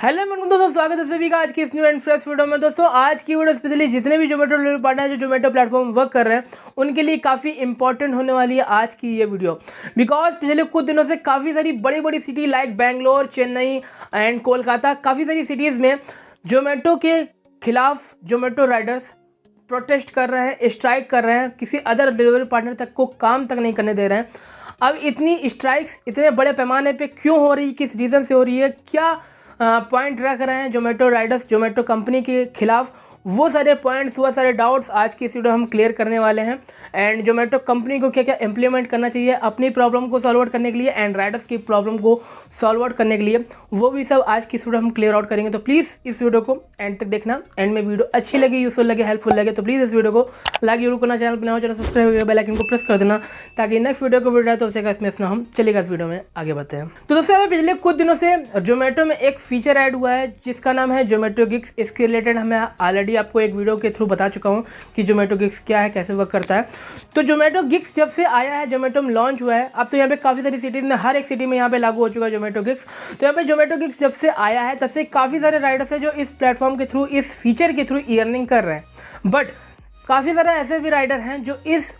Hello दोस्तों, स्वागत है सभी का आज की इस न्यू एंड फ्रेश वीडियो में। दोस्तों आज की वीडियो स्पेशली जितने भी जोमेटो डिलीवरी पार्टनर जो जोमेटो प्लेटफॉर्म वर्क कर रहे हैं उनके लिए काफ़ी इंपॉर्टेंट होने वाली है आज की ये वीडियो। बिकॉज पिछले कुछ दिनों से काफ़ी सारी बड़ी बड़ी city like Bangalore, Chennai and Kolkata, काफ़ी सारी सिटीज़ में जोमेटो के खिलाफ जोमेटो राइडर्स प्रोटेस्ट कर रहे हैं, स्ट्राइक कर रहे हैं, किसी अदर डिलीवरी पार्टनर तक को काम तक नहीं करने दे रहे हैं। अब इतनी स्ट्राइक्स इतने बड़े पैमाने पे क्यों हो रही है, किस रीज़न से हो रही है, क्या पॉइंट रख रहे हैं जोमेटो राइडर्स जोमेटो कंपनी के खिलाफ, वो सारे पॉइंट्स, वो सारे डाउट्स आज की इस वीडियो हम क्लियर करने वाले हैं। एंड जोमेटो कंपनी को क्या क्या इंप्लीमेंट करना चाहिए अपनी प्रॉब्लम को सॉल्व आउट करने के लिए एंड राइडर्स की प्रॉब्लम को सॉल्व आउट करने के लिए, वो भी सब आज की इस वीडियो हम क्लियर आउट करेंगे। तो प्लीज़ इस वीडियो को एंड तक देखना। एंड में वीडियो अच्छी लगी, यूजफुल लगे, हेल्पफुल लगे तो प्लीज़ इस वीडियो को लाइक जरूर करना, चैनल पर नया हो चैनल सब्सक्राइब करके बेल आइकन को प्रेस कर देना ताकि नेक्स्ट वीडियो को वीडियो तो उससे इसमें हम चलेगा इस वीडियो में आगे बढ़ते हैं। तो दोस्तों हमें पिछले कुछ दिनों से जोमेटो में एक फीचर ऐड हुआ है जिसका नाम है जोमेटो गिग्स। इसके रिलेटेड हमें ऑलरेडी आपको एक वीडियो के थ्रू बता चुका हूं कि जोमेटो गिग्स क्या है, कैसे वर्क करता है। तो जोमेटो गिग्स जब से आया है, जोमेटो में लॉन्च हुआ है, अब तो यहाँ पे काफ़ी सारी सिटीज़ में, हर एक सिटी में यहाँ पे लागू हो चुका है जोमेटो गिग्स। तो यहाँ पे जोमेटो गिग्स जब से आया है तब से काफ़ी सारे राइडर्स हैं जो इस प्लेटफॉर्म के थ्रू, इस फीचर के थ्रू अर्निंग कर रहे हैं। बट काफ़ी सारे ऐसे भी राइडर हैं जो इस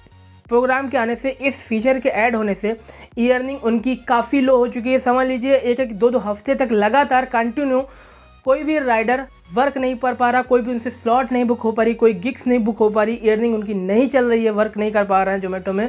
प्रोग्राम के आने से, इस फीचर के ऐड होने से अर्निंग उनकी काफ़ी लो हो चुकी है। समझ लीजिए एक दो हफ्ते तक लगातार कंटिन्यू कोई भी राइडर वर्क नहीं कर पा रहा, कोई भी उनसे स्लॉट नहीं बुक हो पा रही, कोई गिग्स नहीं बुक हो पा रही, अर्निंग उनकी नहीं चल रही है, वर्क नहीं कर पा रहे हैं जोमेटो में।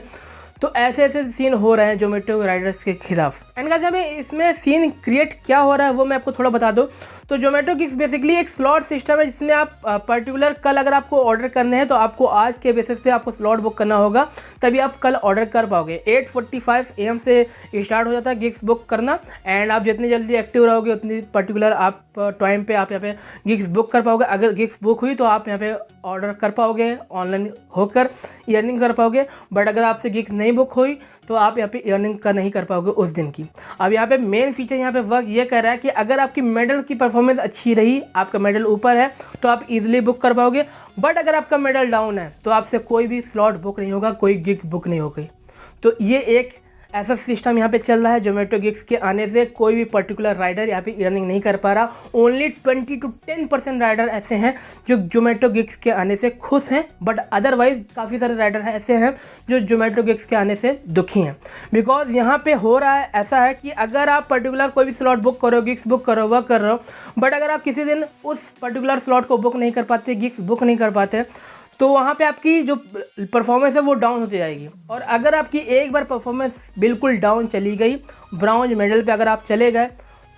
तो ऐसे ऐसे सीन हो रहे हैं जोमेटो राइडर्स के खिलाफ। एंड गाइस हमें इसमें सीन क्रिएट क्या हो रहा है वो मैं आपको थोड़ा बता दूं। तो जोमेटो गिग्स बेसिकली एक स्लॉट सिस्टम है जिसमें आप पर्टिकुलर कल अगर आपको ऑर्डर करने हैं तो आपको आज के बेसिस पे आपको स्लॉट बुक करना होगा, तभी आप कल ऑर्डर कर पाओगे। 8:45 AM से स्टार्ट हो जाता है गिग्स बुक करना एंड आप जितनी जल्दी एक्टिव रहोगे उतनी पर्टिकुलर आप टाइम पे आप यहाँ पे गिग्स बुक कर पाओगे। अगर गिग्स बुक हुई तो आप यहाँ पे ऑर्डर कर पाओगे, ऑनलाइन होकर अर्निंग कर पाओगे। बट अगर आपसे गिग्स नहीं बुक हुई तो आप यहाँ पे अर्निंग का नहीं कर पाओगे उस दिन की। अब यहाँ पे मेन फीचर यहाँ पे वर्क ये कर रहा है कि अगर आपकी मेडल की परफॉर्मेंस अच्छी रही, आपका मेडल ऊपर है तो आप इजीली बुक कर पाओगे। बट अगर आपका मेडल डाउन है तो आपसे कोई भी स्लॉट बुक नहीं होगा, कोई गिग बुक नहीं होगी। तो ये एक ऐसा सिस्टम यहाँ पे चल रहा है। जोमेटो गिग्स के आने से कोई भी पर्टिकुलर राइडर यहाँ पे अर्निंग नहीं कर पा रहा। ओनली 20 to 10% राइडर ऐसे हैं जो जोमेटो गिग्स के आने से खुश हैं, बट अदरवाइज काफ़ी सारे राइडर हैं ऐसे हैं जो जोमेटो गिग्स के आने से दुखी हैं। बिकॉज यहाँ पे हो रहा है ऐसा है कि अगर आप पर्टिकुलर कोई भी स्लॉट बुक करो, गिग्स बुक करो, वर्क कर रहे हो, बट अगर आप किसी दिन उस पर्टिकुलर स्लॉट को बुक नहीं कर पाते, गिग्स बुक नहीं कर पाते, तो वहाँ पे आपकी जो परफॉर्मेंस है वो डाउन होती जाएगी। और अगर आपकी एक बार परफॉर्मेंस बिल्कुल डाउन चली गई, ब्राउन मेडल पे अगर आप चले गए,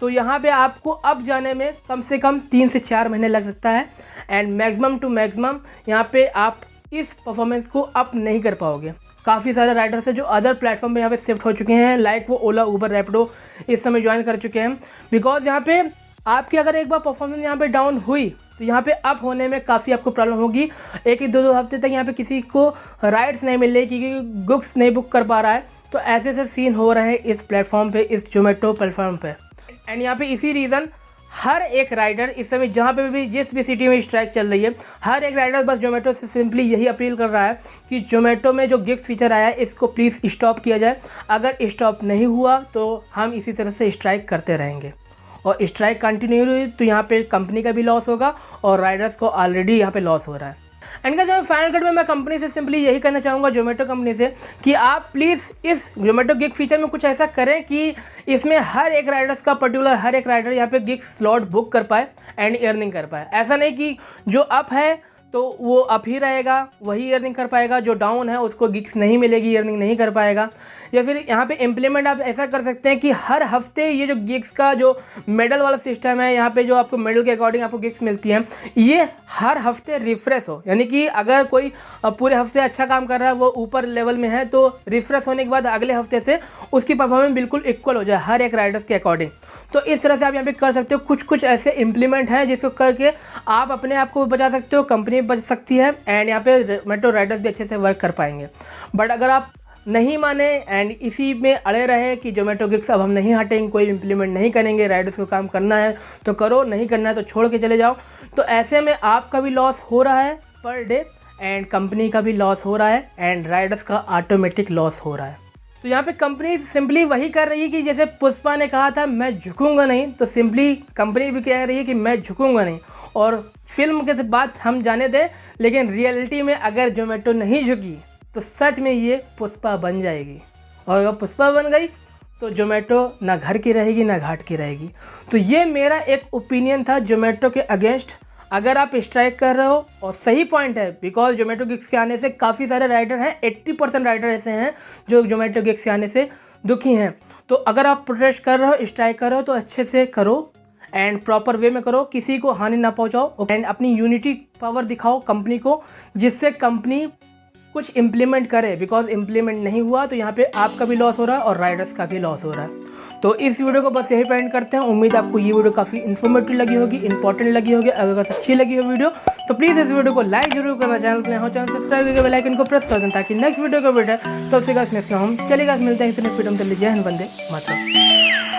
तो यहाँ पे आपको अप जाने में कम से कम 3 से 4 महीने लग सकता है। एंड मैक्सिमम टू मैक्सिमम यहाँ पे आप इस परफॉर्मेंस को अप नहीं कर पाओगे। काफ़ी सारे राइडर्स हैं जो अदर प्लेटफॉर्म पे यहाँ पे शिफ्ट हो चुके हैं, लाइक वो ओला, उबर, रैपिडो इस समय ज्वाइन कर चुके हैं। बिकॉज यहाँ पे आपकी अगर एक बार परफॉर्मेंस यहाँ पे डाउन हुई तो यहाँ पे अप होने में काफ़ी आपको प्रॉब्लम होगी। एक दो हफ्ते तक यहाँ पे किसी को राइड्स नहीं मिल रही क्योंकि गुड्स नहीं बुक कर पा रहा है। तो ऐसे ऐसे सीन हो रहे हैं इस प्लेटफॉर्म पे, इस जोमेटो प्लेटफॉर्म पे। एंड यहाँ पे इसी रीज़न हर एक राइडर इस समय जहाँ पे भी, जिस भी सिटी में स्ट्राइक चल रही है, हर एक राइडर बस जोमेटो से सिंपली यही अपील कर रहा है कि जोमेटो में जो गिग्स फीचर आया है इसको प्लीज़ स्टॉप किया जाए। अगर स्टॉप नहीं हुआ तो हम इसी तरह से स्ट्राइक करते रहेंगे और स्ट्राइक कंटिन्यू हुई तो यहाँ पे कंपनी का भी लॉस होगा और राइडर्स को ऑलरेडी यहाँ पे लॉस हो रहा है। एंड गाइस फाइनल कट में मैं कंपनी से सिंपली यही कहना चाहूँगा, जोमेटो कंपनी से, कि आप प्लीज़ इस जोमेटो गिग फीचर में कुछ ऐसा करें कि इसमें हर एक राइडर्स का पर्टिकुलर हर एक राइडर यहाँ पे गिग स्लॉट बुक कर पाए एंड अर्निंग कर पाए। ऐसा नहीं कि जो अप है तो वो अप ही रहेगा, वही अर्निंग कर पाएगा, जो डाउन है उसको गिग्स नहीं मिलेगी, अर्निंग नहीं कर पाएगा। या फिर यहाँ पे इम्प्लीमेंट आप ऐसा कर सकते हैं कि हर हफ्ते ये जो गिग्स का जो मेडल वाला सिस्टम है, यहाँ पे जो आपको मेडल के अकॉर्डिंग आपको गिग्स मिलती हैं, ये हर हफ्ते रिफ्रेश हो। यानी कि अगर कोई पूरे हफ्ते अच्छा काम कर रहा है, वो ऊपर लेवल में है, तो रिफ्रेश होने के बाद अगले हफ्ते से उसकी परफॉर्मेंस बिल्कुल इक्वल हो जाए हर एक राइडर्स के अकॉर्डिंग। तो इस तरह से आप यहाँ पे कर सकते हो। कुछ कुछ ऐसे इम्प्लीमेंट हैं जिसको करके आप अपने आप को बचा सकते हो, कंपनी बच सकती है एंड यहाँ पे जोमेटो राइडर्स भी अच्छे से वर्क कर पाएंगे। बट अगर आप नहीं माने एंड इसी में अड़े रहे कि जोमेटो गिग्स अब हम नहीं हटेंगे, कोई इम्प्लीमेंट नहीं करेंगे, राइडर्स को काम करना है तो करो, नहीं करना है तो छोड़ के चले जाओ, तो ऐसे में आपका भी लॉस हो रहा है पर डे एंड कंपनी का भी लॉस हो रहा है एंड राइडर्स का ऑटोमेटिक लॉस हो रहा है। तो यहाँ पे कंपनी सिंपली वही कर रही है कि जैसे पुष्पा ने कहा था मैं झुकूंगा नहीं, तो सिंपली कंपनी भी कह रही है कि मैं झुकूंगा नहीं। और फिल्म के बात हम जाने दें, लेकिन रियलिटी में अगर जोमेटो नहीं झुकी तो सच में ये पुष्पा बन जाएगी। और अगर पुष्पा बन गई तो जोमेटो ना घर की रहेगी ना घाट की रहेगी। तो ये मेरा एक ओपिनियन था जोमेटो के अगेंस्ट। अगर आप स्ट्राइक कर रहे हो, और सही पॉइंट है, बिकॉज जोमेटो गिग्स के आने से काफ़ी सारे राइडर हैं, 80% राइडर ऐसे हैं जो जोमेटो गिग्स के आने से दुखी हैं। तो अगर आप प्रोटेस्ट कर रहे हो, स्ट्राइक कर रहे हो, तो अच्छे से करो एंड प्रॉपर वे में करो, किसी को हानि ना पहुंचाओ एंड अपनी यूनिटी पावर दिखाओ कंपनी को, जिससे कंपनी कुछ इम्प्लीमेंट करे। बिकॉज इम्प्लीमेंट नहीं हुआ तो यहाँ पे आपका भी लॉस हो रहा है और राइडर्स का भी लॉस हो रहा है। तो इस वीडियो को बस यही पे एंड करते हैं। उम्मीद आपको ये वीडियो काफ़ी इन्फॉर्मेटिव लगी होगी, इंपॉर्टेंट लगी होगी। अगर अच्छी लगी हो वीडियो तो प्लीज़ इस वीडियो को लाइक जरूर करना, चैनल पर हो चैनल सब्सक्राइब करके बेल आइकन को प्रेस कर दें ताकि नेक्स्ट वीडियो का वीडियो तो उसके नेक्स्ट हम चलेगा मिलते हैं इतने फ्रीडम। चलिए जय हिंद, वंदे मातरम।